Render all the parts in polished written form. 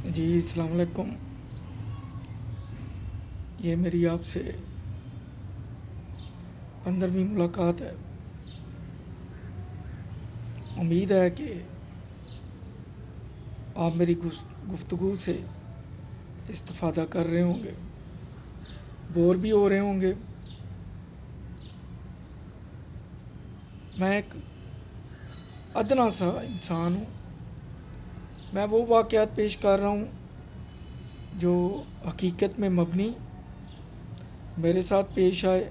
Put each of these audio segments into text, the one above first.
जी अस्सलाम वालेकुम। ये मेरी आपसे 15वीं मुलाकात है। उम्मीद है कि आप मेरी गुफ्तगू से इस्तिफ़ादा कर रहे होंगे, बोर भी हो रहे होंगे। मैं एक अदना सा इंसान हूँ। मैं वो वाक़यात पेश कर रहा हूँ जो हकीकत में मबनी मेरे साथ पेश आए।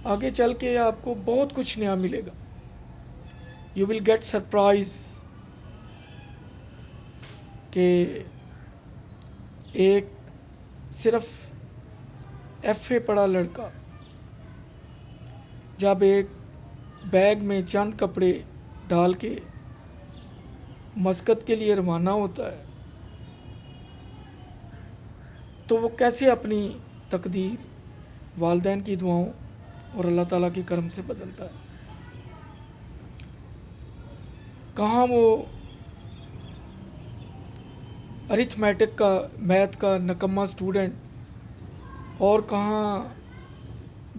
आगे चल के आपको बहुत कुछ नया मिलेगा। यू विल गेट सरप्राइज कि एक सिर्फ एफ़ए पढ़ा लड़का जब एक बैग में चंद कपड़े डाल के मस्कत के लिए रवाना होता है तो वो कैसे अपनी तकदीर वालिदैन की दुआओं और अल्लाह ताला के करम से बदलता है। कहाँ वो अरिथमेटिक का, मैथ का नकम्मा स्टूडेंट और कहाँ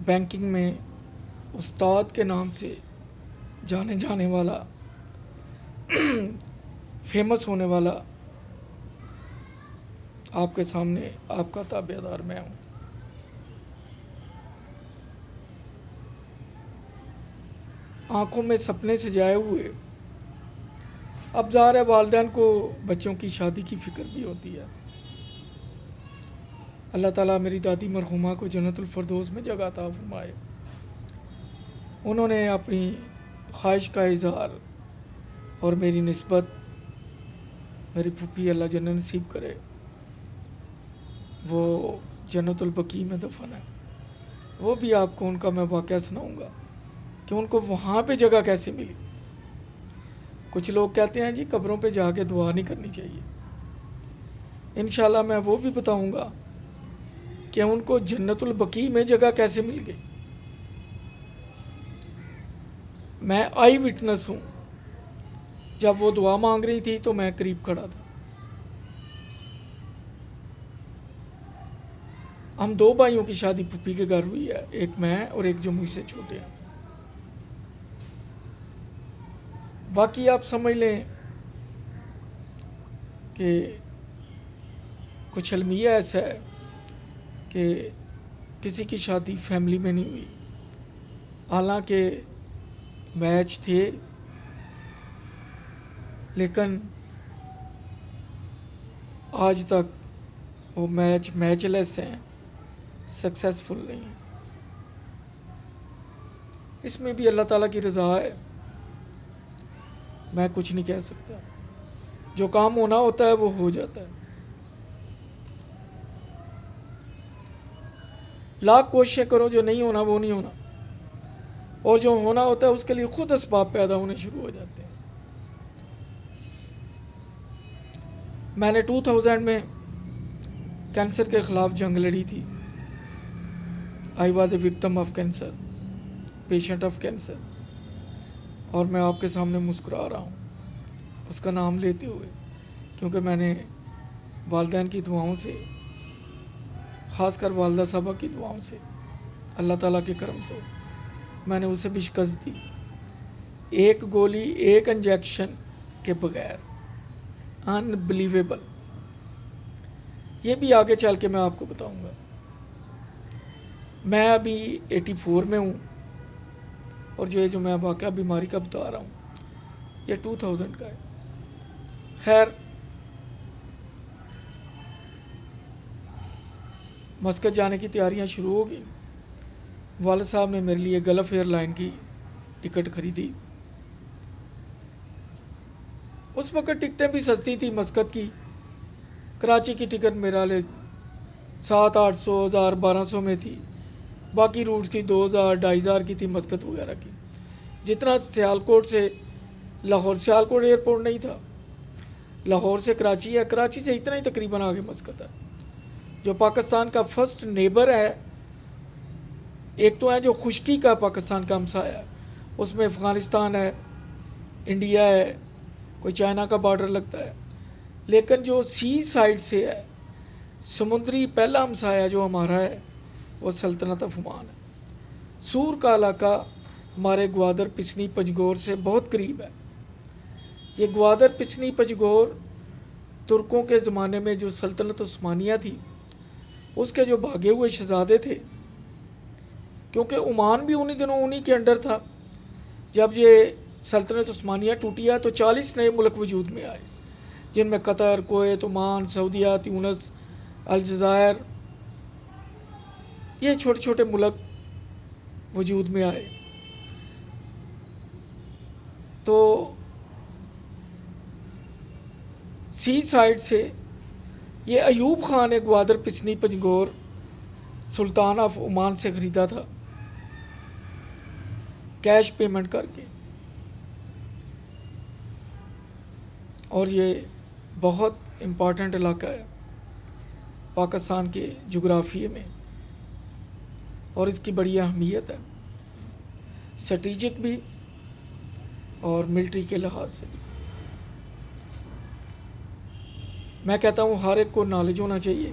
बैंकिंग में उस्ताद के नाम से जाने जाने वाला फेमस होने वाला आपके सामने आपका ताबेदार मैं हूँ। आँखों में सपने सजाए हुए। अब ज़ाहिर है वालिदैन को बच्चों की शादी की फ़िक्र भी होती है। अल्लाह ताला मेरी दादी मरहुमा को जन्नतुल फ़िरदौस में जगह अता फ़रमाए। उन्होंने अपनी ख्वाहिश का इज़हार और मेरी निस्बत मेरी फूफी अल्लाह जन्नत नसीब करे, वो जन्नतुल बकी में दफन है। वो भी आपको उनका मैं वाक़या सुनाऊँगा कि उनको वहाँ पे जगह कैसे मिली। कुछ लोग कहते हैं जी कब्रों पे जाके दुआ नहीं करनी चाहिए। इंशाल्लाह मैं वो भी बताऊँगा कि उनको जन्नतुल बकी में जगह कैसे मिल गई। मैं आई विटनेस हूँ। जब वो दुआ मांग रही थी तो मैं करीब खड़ा था। हम दो भाइयों की शादी फूफी के घर हुई है, एक मैं और एक जो मुझसे छोटे हैं। बाकी आप समझ लें कि कुछ अलमिया ऐसा है कि किसी की शादी फैमिली में नहीं हुई, हालांकि मैच थे लेकिन आज तक वो मैचलेस हैं, सक्सेसफुल नहीं हैं। इसमें भी अल्लाह ताला की रज़ा है, मैं कुछ नहीं कह सकता। जो काम होना होता है वो हो जाता है। लाख कोशिशें करो, जो नहीं होना वो नहीं होना, और जो होना होता है उसके लिए खुद असबाब पैदा होने शुरू हो जाते हैं। मैंने 2000 में कैंसर के ख़िलाफ़ जंग लड़ी थी। I was the victim of cancer, patient of cancer, और मैं आपके सामने मुस्कुरा रहा हूँ उसका नाम लेते हुए, क्योंकि मैंने वालिदैन की दुआओं से, ख़ासकर वालदा साहबा की दुआओं से, अल्लाह ताला के करम से मैंने उसे भी शिकस्त दी। एक गोली, एक इंजेक्शन के बगैर। अनबिलीवेबल। ये भी आगे चल के मैं आपको बताऊंगा। मैं अभी 84 में हूँ और जो मैं वाक़या बीमारी का बता रहा हूँ ये 2000 का है। खैर, मस्कत जाने की तैयारियां शुरू हो गई। वालिद साहब ने मेरे लिए गल्फ़ एयरलाइन की टिकट ख़रीदी। उस वक़्त टिकटें भी सस्ती थी मस्कत की। कराची की टिकट मेरा ले 700-800 1000 1200 में थी। बाकी रूट्स की 2000 2500 की थी मस्कत वगैरह की। जितना सियालकोट से लाहौर, सियालकोट एयरपोर्ट नहीं था, लाहौर से कराची है, कराची से इतना ही तकरीबन आगे मस्कत है। जो पाकिस्तान का फर्स्ट नेबर है, एक तो है जो खुश्की का पाकिस्तान का हमसाया है, उसमें अफ़गानिस्तान है, इंडिया है, कोई चाइना का बॉर्डर लगता है, लेकिन जो सी साइड से है, समुद्री पहला हमसाया जो हमारा है वो सल्तनत ऑफ ओमान है। सूर का इलाका हमारे ग्वादर पिसनी पंजगोर से बहुत करीब है। ये ग्वादर पिसनी पंजगोर तुर्कों के ज़माने में जो सल्तनत उस्मानिया थी उसके जो भागे हुए शहजादे थे, क्योंकि ओमान भी उन्हीं दिनों उन्हीं के अंडर था। जब ये सल्तनत उस्मानिया टूटी है तो 40 नए मुल्क वजूद में आए, जिनमें कतर, कुवैत, ओमान, सऊदीया, ट्यूनिस, अलजायर, ये छोटे छोटे मुल्क वजूद में आए। तो सी साइड से ये अयूब ख़ान ने ग्वादर पिसनी पंजगोर सुल्तान ऑफ ओमान से ख़रीदा था कैश पेमेंट करके, और ये बहुत इम्पॉर्टेंट इलाका है पाकिस्तान के जोग्राफिए में, और इसकी बड़ी अहमियत है स्ट्रेटजिक भी और मिलिट्री के लिहाज से भी। मैं कहता हूँ हर एक को नॉलेज होना चाहिए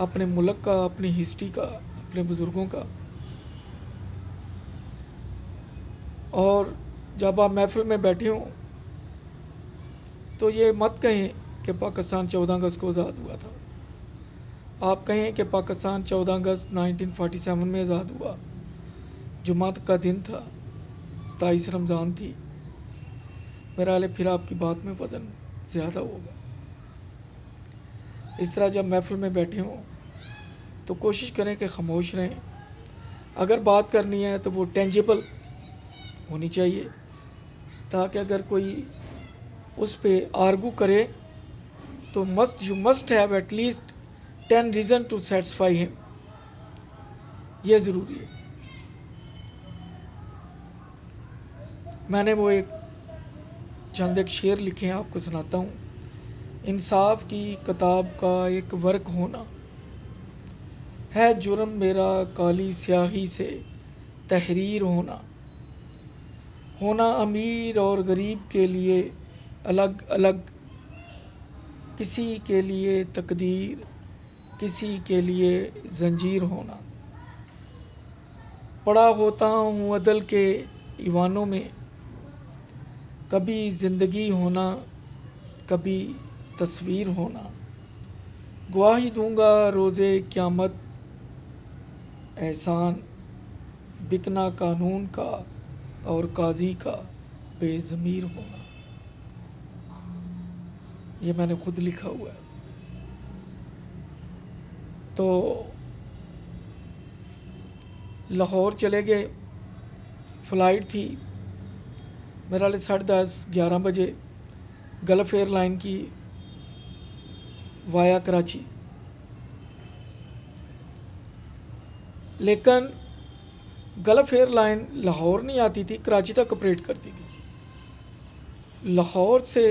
अपने मुल्क का, अपनी हिस्ट्री का, अपने बुज़ुर्गों का। और जब आप महफिल में बैठे हों तो ये मत कहें कि पाकिस्तान 14 अगस्त को आज़ाद हुआ था। आप कहें कि पाकिस्तान 14 अगस्त 1947 में आज़ाद हुआ, जुम्मत का दिन था, 27 रमज़ान थी। मेरा हाल फिर आपकी बात में वज़न ज़्यादा होगा। इस तरह जब महफिल में बैठे हों तो कोशिश करें कि ख़ामोश रहें। अगर बात करनी है तो वो टेंजिबल होनी चाहिए, ताकि अगर कोई उस पर आर्गू करे तो you must have at least 10 reason to satisfy him. ये ज़रूरी है। मैंने वो चंद एक शेर लिखे हैं, आपको सुनाता हूँ। इंसाफ की किताब का एक वर्क होना है जुर्म मेरा, काली स्याही से तहरीर होना। होना अमीर और गरीब के लिए अलग अलग, किसी के लिए तकदीर, किसी के लिए जंजीर होना। पड़ा होता हूँ अदल के ईवानों में, कभी ज़िंदगी होना, कभी तस्वीर होना। गवाही दूंगा रोज़े क़यामत एहसान, बिकना कानून का और काजी का बेज़मीर होना। ये मैंने खुद लिखा हुआ है। तो लाहौर चले गए, फ़्लाइट थी मेरा 10:30-11 बजे गल्फ़ एयरलाइन की वाया कराची। लेकिन गल्फ़ एयरलाइन लाहौर नहीं आती थी, कराची तक ऑपरेट करती थी। लाहौर से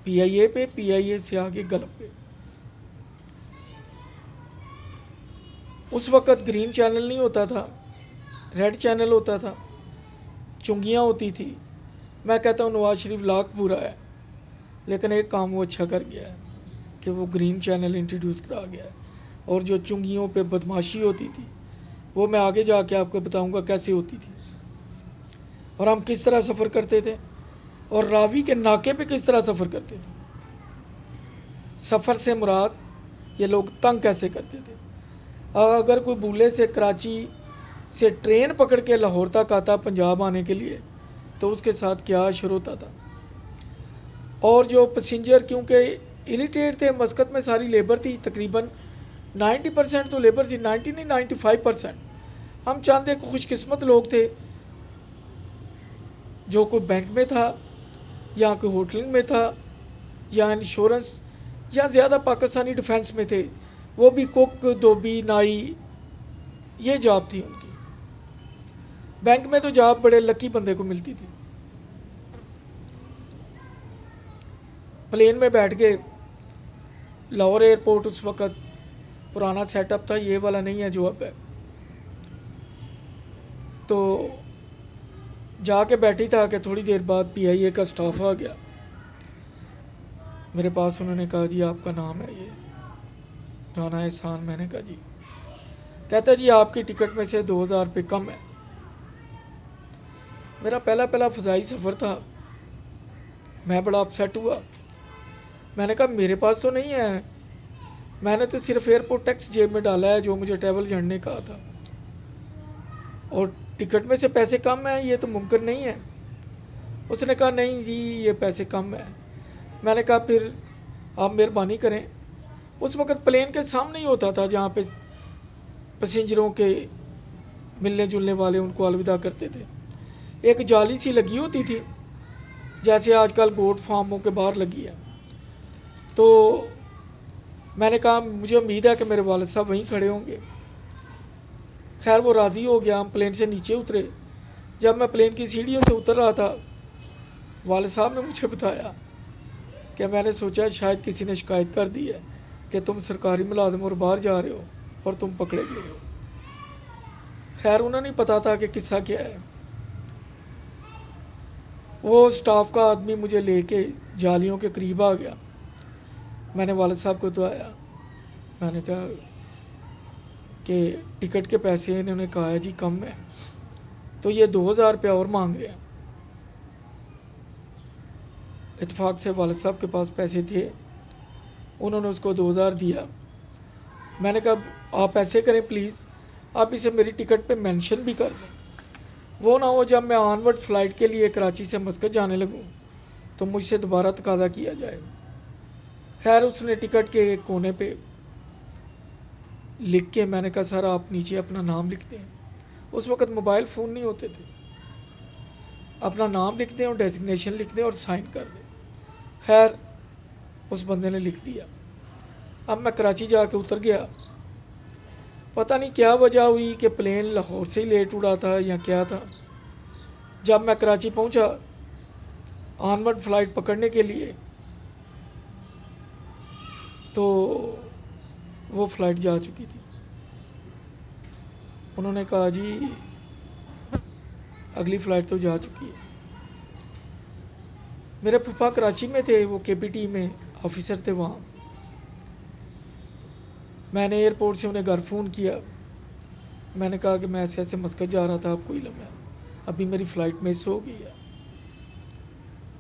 PIA पे, PIA से आगे गल्फ़ पे। उस वक़्त ग्रीन चैनल नहीं होता था, रेड चैनल होता था, चुंगियाँ होती थी। मैं कहता हूँ नवाज़ शरीफ लाख बुरा है, लेकिन एक काम वो अच्छा कर गया है कि वो ग्रीन चैनल इंट्रोड्यूस करा गया है। और जो चुंगियों पे बदमाशी होती थी वो मैं आगे जाके आपको बताऊंगा कैसे होती थी, और हम किस तरह सफ़र करते थे, और रावी के नाके पे किस तरह सफ़र करते थे। सफ़र से मुराद ये लोग तंग कैसे करते थे। अगर कोई बूले से कराची से ट्रेन पकड़ के लाहौर तक आता पंजाब आने के लिए, तो उसके साथ क्या अशर होता था। और जो पैसेंजर क्योंकि इरिटेट थे, मस्कत में सारी लेबर थी, तकरीबन 90% तो लेबर थी, 90 नहीं 95%। हम चंद एक खुशकिस्मत लोग थे जो कोई बैंक में था या कोई होटलिंग में था या इंश्योरेंस, या ज़्यादा पाकिस्तानी डिफेंस में थे, वो भी कुक, धोबी, नाई, ये जॉब थी उनकी। बैंक में तो जॉब बड़े लकी बंदे को मिलती थी। प्लेन में बैठ गए, लाहौर एयरपोर्ट उस वक़्त पुराना सेटअप था, ये वाला नहीं है जो अब है। तो जाके बैठी था कि थोड़ी देर बाद PIA का स्टाफ आ गया, मेरे पास उन्होंने कहा जी आपका नाम है ये राना एहसान। मैंने कहा जी। कहता जी आपकी टिकट में से 2000 रुपये कम है। मेरा पहला पहला फ़ज़ाई सफ़र था, मैं बड़ा अपसेट हुआ। मैंने कहा मेरे पास तो नहीं है, मैंने तो सिर्फ एयरपोर्ट टैक्स जेब में डाला है जो मुझे ट्रैवल एजेंट ने कहा था, और टिकट में से पैसे कम हैं, ये तो मुमकिन नहीं है। उसने कहा नहीं जी ये पैसे कम है। मैंने कहा फिर आप मेहरबानी करें। उस वक़्त प्लेन के सामने ही होता था जहाँ पे पैसेंजरों के मिलने जुलने वाले उनको अलविदा करते थे, एक जाली सी लगी होती थी जैसे आजकल गोट फार्मों के बाहर लगी है। तो मैंने कहा मुझे उम्मीद है कि मेरे वालिद साहब वहीं खड़े होंगे। खैर वो राज़ी हो गया, हम प्लेन से नीचे उतरे। जब मैं प्लेन की सीढ़ियों से उतर रहा था, वालिद साहब ने मुझे बताया कि मैंने सोचा शायद किसी ने शिकायत कर दी है कि तुम सरकारी मुलाजिम और बाहर जा रहे हो और तुम पकड़े गए हो। खैर उन्हें नहीं पता था कि किस्सा क्या है। वो स्टाफ का आदमी मुझे लेके जालियों के करीब आ गया। मैंने वालिद साहब को दुआया, मैंने कहा कि टिकट के पैसे इन्होंने कहा है जी कम है, तो ये 2000 रुपया और मांग रहे हैं। इत्तेफाक से वालिद साहब के पास पैसे थे, उन्होंने उसको 2000 दिया। मैंने कहा आप ऐसे करें प्लीज़, आप इसे मेरी टिकट पे मेंशन भी कर दें, वो ना हो जब मैं ऑनवर्ड फ़्लाइट के लिए कराची से मस्कत जाने लगूँ तो मुझसे दोबारा तकादा किया जाए। खैर उसने टिकट के एक कोने पे लिख के, मैंने कहा सर आप नीचे अपना नाम लिख दें। उस वक़्त मोबाइल फ़ोन नहीं होते थे, अपना नाम लिख दें और डेजिग्नेशन लिख दें और साइन कर दें। खैर उस बंदे ने लिख दिया। अब मैं कराची जाके उतर गया। पता नहीं क्या वजह हुई कि प्लेन लाहौर से ही लेट उड़ा था या क्या था। जब मैं कराची पहुंचा ऑनवर्ड फ़्लाइट पकड़ने के लिए, तो वो फ़्लाइट जा चुकी थी। उन्होंने कहा जी अगली फ़्लाइट तो जा चुकी है। मेरे फूफा कराची में थे, वो KPT में ऑफिसर थे वहाँ। मैंने एयरपोर्ट से उन्हें घर फ़ोन किया, मैंने कहा कि मैं ऐसे ऐसे मस्कत जा रहा था, आपको इल्म है अभी मेरी फ़्लाइट मिस हो गई है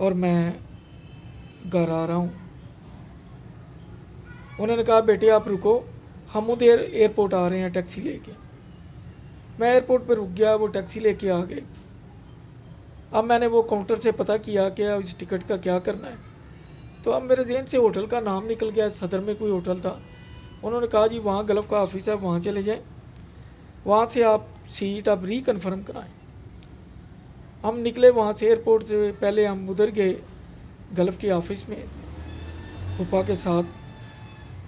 और मैं घर आ रहा हूँ। उन्होंने कहा बेटे आप रुको, हम उधर एयरपोर्ट आ रहे हैं टैक्सी लेके। मैं एयरपोर्ट पे रुक गया, वो टैक्सी लेके आ गए। अब मैंने वो काउंटर से पता किया कि इस टिकट का क्या करना है, तो अब मेरे जहन से होटल का नाम निकल गया, सदर में कोई होटल था। उन्होंने कहा जी वहाँ गल्फ़ का ऑफिस है, वहाँ चले जाएं, वहाँ से आप सीट आप रीकन्फर्म कराएं। हम निकले वहाँ से, एयरपोर्ट से पहले हम उधर गए गल्फ़ के ऑफिस में फूफा के साथ।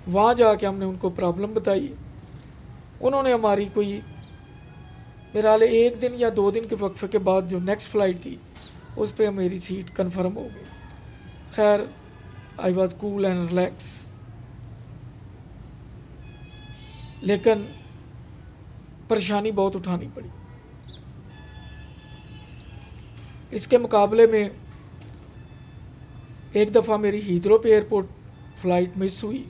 वहाँ जाके हमने उनको प्रॉब्लम बताई। उन्होंने हमारी कोई मेरा हाल 1 दिन या 2 दिन के वक्फे के बाद जो नेक्स्ट फ़्लाइट थी उस पर मेरी सीट कंफर्म हो गई। खैर I was cool and relax. लेकिन परेशानी बहुत उठानी पड़ी। इसके मुकाबले में एक दफ़ा मेरी हीथ्रो पे एयरपोर्ट फ़्लाइट मिस हुई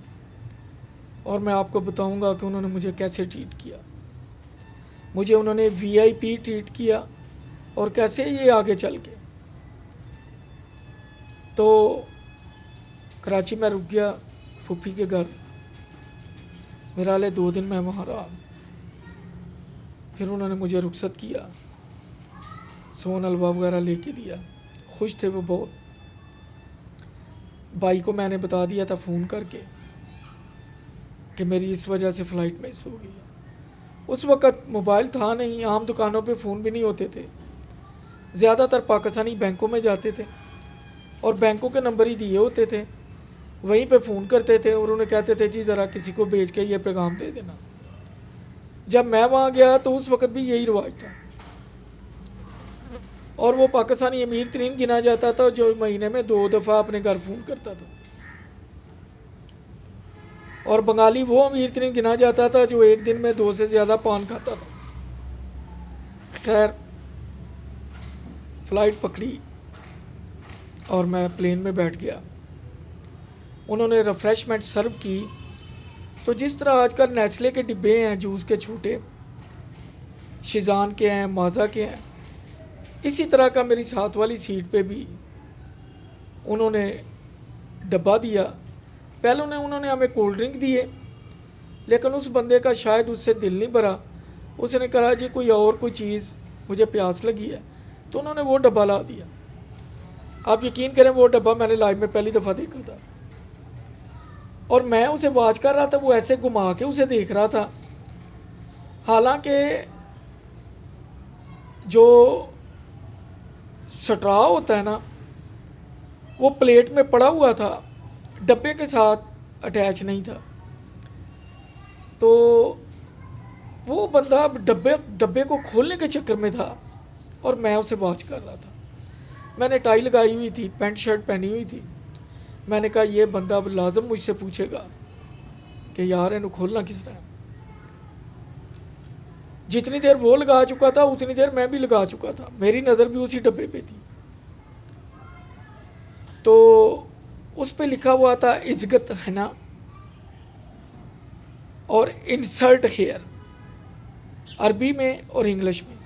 और मैं आपको बताऊंगा कि उन्होंने मुझे कैसे ट्रीट किया। मुझे उन्होंने VIP ट्रीट किया और कैसे ये आगे चल के। तो कराची में रुक गया फूफी के घर, मेरा हाल 2 दिन मैं वहाँ रहा। फिर उन्होंने मुझे रुखसत किया, सोन हलवा वगैरह लेके दिया, खुश थे वो बहुत। भाई को मैंने बता दिया था फ़ोन करके कि मेरी इस वजह से फ़्लाइट मिस हो गई है। उस वक़्त मोबाइल था नहीं, आम दुकानों पे फ़ोन भी नहीं होते थे, ज़्यादातर पाकिस्तानी बैंकों में जाते थे और बैंकों के नंबर ही दिए होते थे, वहीं पे फ़ोन करते थे और उन्हें कहते थे जी ज़रा किसी को भेज के ये पैगाम दे देना। जब मैं वहाँ गया तो उस वक़्त भी यही रिवाज था और वो पाकिस्तानी अमीर तरीन गिना जाता था जो महीने में 2 दफ़ा अपने घर फ़ोन करता था, और बंगाली वो अमीर तरीन गिना जाता था जो एक दिन में 2 से ज़्यादा पान खाता था। खैर फ़्लाइट पकड़ी और मैं प्लेन में बैठ गया। उन्होंने रिफ़्रेशमेंट सर्व की। तो जिस तरह आजकल नेस्ले के डिब्बे हैं जूस के छोटे, शिज़ान के हैं, माज़ा के हैं, इसी तरह का मेरी साथ वाली सीट पे भी उन्होंने डब्बा दिया। पहले उन्होंने हमें कोल्ड ड्रिंक दिए, लेकिन उस बंदे का शायद उससे दिल नहीं भरा। उसने कहा जी कोई और कोई चीज़, मुझे प्यास लगी है, तो उन्होंने वो डब्बा ला दिया। आप यकीन करें वो डब्बा मैंने लाइफ में पहली दफ़ा देखा था, और मैं उसे वॉच कर रहा था, वो ऐसे घुमा के उसे देख रहा था। हालांकि जो स्ट्रॉ होता है ना, वो प्लेट में पड़ा हुआ था, डब्बे के साथ अटैच नहीं था। तो वो बंदा डब्बे को खोलने के चक्कर में था और मैं उसे वॉच कर रहा था। मैंने टाई लगाई हुई थी, पैंट शर्ट पहनी हुई थी। मैंने कहा ये बंदा अब लाजम मुझसे पूछेगा कि यार इन्हें खोलना किस तरह। जितनी देर वो लगा चुका था उतनी देर मैं भी लगा चुका था, मेरी नज़र भी उसी डब्बे पे थी। तो उस पे लिखा हुआ था इज़्ज़त है ना और इंसल्ट हेयर, अरबी में और इंग्लिश में।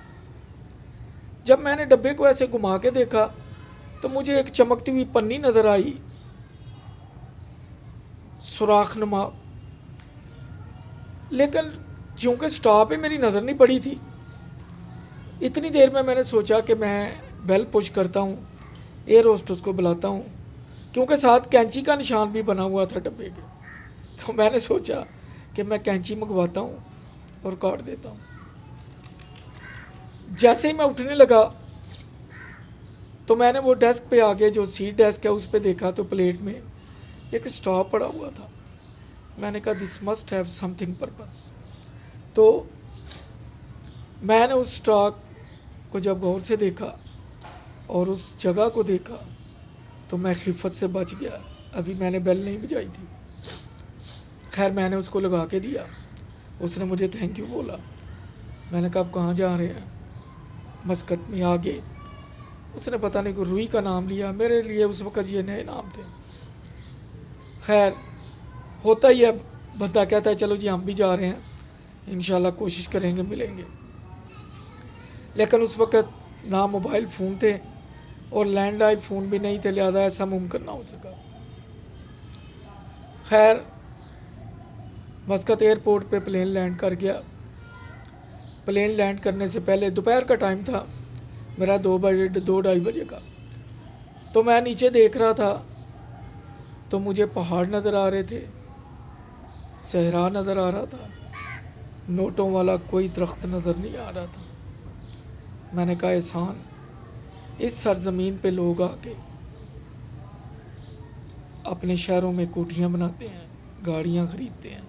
जब मैंने डब्बे को ऐसे घुमा के देखा तो मुझे एक चमकती हुई पन्नी नज़र आई, सुराखनुमा, लेकिन चूँकि स्टॉप पे मेरी नज़र नहीं पड़ी थी। इतनी देर में मैंने सोचा कि मैं बेल पुश करता हूँ, एयर होस्टेस को बुलाता हूँ, क्योंकि साथ कैंची का निशान भी बना हुआ था डब्बे के। तो मैंने सोचा कि मैं कैंची मंगवाता हूँ और काट देता हूँ। जैसे ही मैं उठने लगा तो मैंने वो डेस्क पे आगे, जो सीट डेस्क है, उस पर देखा तो प्लेट में एक स्टॉप पड़ा हुआ था। मैंने कहा this must have something purpose. तो मैंने उस स्टॉक को जब गौर से देखा और उस जगह को देखा तो मैं खिफत से बच गया। अभी मैंने बेल नहीं बजाई थी। खैर मैंने उसको लगा के दिया, उसने मुझे थैंक यू बोला। मैंने कहा आप कहाँ जा रहे हैं? मस्कत में आगे। उसने पता नहीं को रुई का नाम लिया, मेरे लिए उस वक़्त ये नए नाम थे। खैर होता ही है, बंदा कहता है चलो जी हम भी जा रहे हैं, इंशाल्लाह कोशिश करेंगे मिलेंगे। लेकिन उस वक़्त ना मोबाइल फ़ोन थे और लैंडलाइन फ़ोन भी नहीं थे, लिहाजा ऐसा मुमकिन ना हो सका। खैर मस्कत एयरपोर्ट पे प्लेन लैंड कर गया। प्लेन लैंड करने से पहले दोपहर का टाइम था, मेरा 2-2:30 बजे का। तो मैं नीचे देख रहा था तो मुझे पहाड़ नज़र आ रहे थे, सहरा नज़र आ रहा था, नोटों वाला कोई दरख्त नज़र नहीं आ रहा था। मैंने कहा एहसान, इस सरज़मीन पे लोग आके अपने शहरों में कोठियाँ बनाते हैं, गाड़ियाँ ख़रीदते हैं,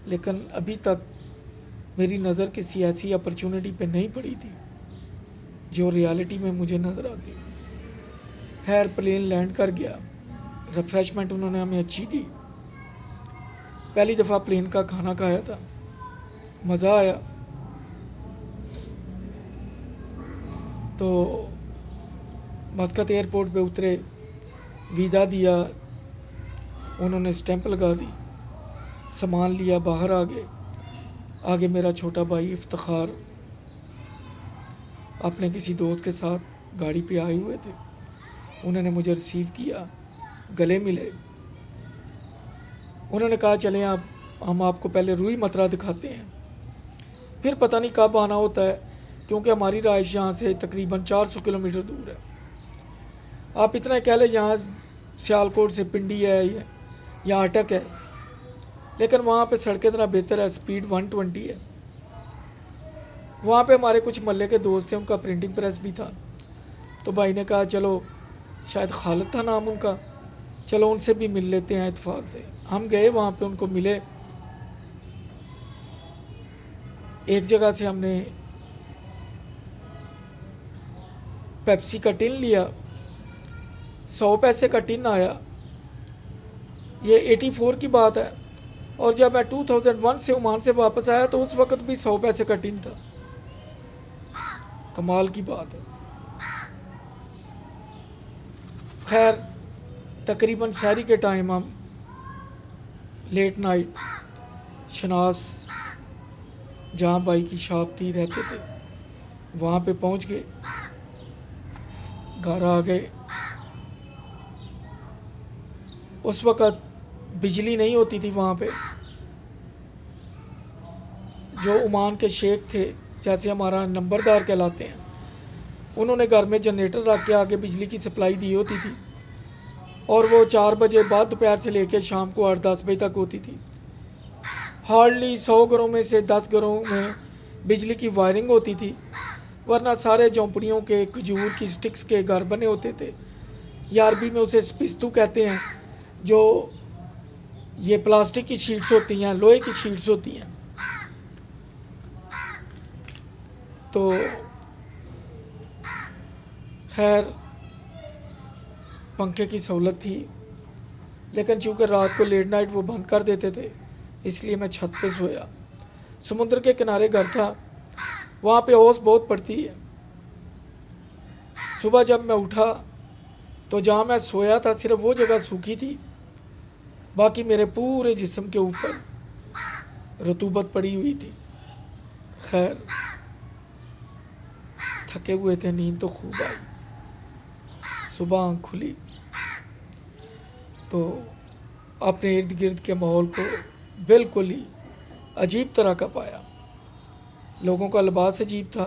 लेकिन अभी तक मेरी नज़र किसी ऐसी अपॉर्चुनिटी पे नहीं पड़ी थी जो रियलिटी में मुझे नज़र आती। खैर प्लेन लैंड कर गया। रिफ़्रेशमेंट उन्होंने हमें अच्छी दी। पहली दफ़ा प्लेन का खाना खाया था, मज़ा आया। तो मस्कत एयरपोर्ट पे उतरे, वीज़ा दिया, उन्होंने स्टैंप लगा दी, सामान लिया, बाहर आ गए। आगे मेरा छोटा भाई इफ्तिखार अपने किसी दोस्त के साथ गाड़ी पे आए हुए थे। उन्होंने मुझे रिसीव किया, गले मिले। उन्होंने कहा चलें आप, हम आपको पहले रूई मतरा दिखाते हैं, फिर पता नहीं कब आना होता है, क्योंकि हमारी राइश यहाँ से तकरीबन 400 किलोमीटर दूर है। आप इतना कह लें यहाँ सियालकोट से पिंडी है या अटक है, लेकिन वहाँ पे सड़कें इतना बेहतर है, स्पीड 120 है। वहाँ पे हमारे कुछ महल्ले के दोस्त थे, उनका प्रिंटिंग प्रेस भी था। तो भाई ने कहा चलो, शायद खालिद था नाम उनका, चलो उनसे भी मिल लेते हैं इत्तेफाक से। हम गए वहाँ पे, उनको मिले। एक जगह से हमने पेप्सी का टिन लिया, 100 पैसे का टिन आया। ये 84 की बात है, और जब मैं 2001 से ओमान से वापस आया तो उस वक़्त भी 100 पैसे का टिन था। कमाल की बात है। खैर तकरीबन सहरी के टाइम हम लेट नाइट शनास जहाँ भाई की शॉप थी रहते थे वहाँ पे पहुँच गए, घर आ गए। उस वक़्त बिजली नहीं होती थी वहाँ पे। जो ओमान के शेख थे, जैसे हमारा नंबरदार कहलाते हैं, उन्होंने घर में जनरेटर रख के आगे बिजली की सप्लाई दी होती थी और वो 4 बजे बाद दोपहर से लेकर शाम को 8-10 बजे तक होती थी। हार्डली 100 घरों में से 10 घरों में बिजली की वायरिंग होती थी, वरना सारे झोंपड़ियों के खजूर की स्टिक्स के घर बने होते थे, या अरबी में उसे स्पिस्तू कहते हैं, जो ये प्लास्टिक की शीट्स होती हैं, लोहे की शीट्स होती हैं। तो खैर पंखे की सहूलत थी, लेकिन चूँकि रात को लेट नाइट वो बंद कर देते थे, इसलिए मैं छत पे सोया। समुद्र के किनारे घर था, वहाँ पे ओस बहुत पड़ती है। सुबह जब मैं उठा तो जहाँ मैं सोया था सिर्फ वो जगह सूखी थी, बाकी मेरे पूरे जिस्म के ऊपर रतूबत पड़ी हुई थी। खैर थके हुए थे, नींद तो खूब आई। सुबह आँख खुली तो अपने इर्द गिर्द के माहौल को बिल्कुल ही अजीब तरह का पाया। लोगों का लिबास अजीब था,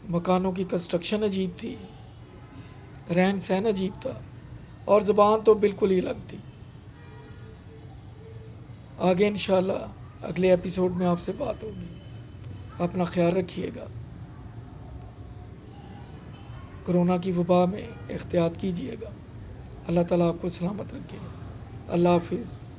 मकानों की कंस्ट्रक्शन अजीब थी, रहन सहन अजीब था, और ज़ुबान तो बिल्कुल ही अलग थी। आगे इंशाल्लाह अगले एपिसोड में आपसे बात होगी। अपना ख्याल रखिएगा। कोरोना की वबा में एहतियात कीजिएगा। अल्लाह ताला आपको सलामत रखे। अल्लाह हाफिज़।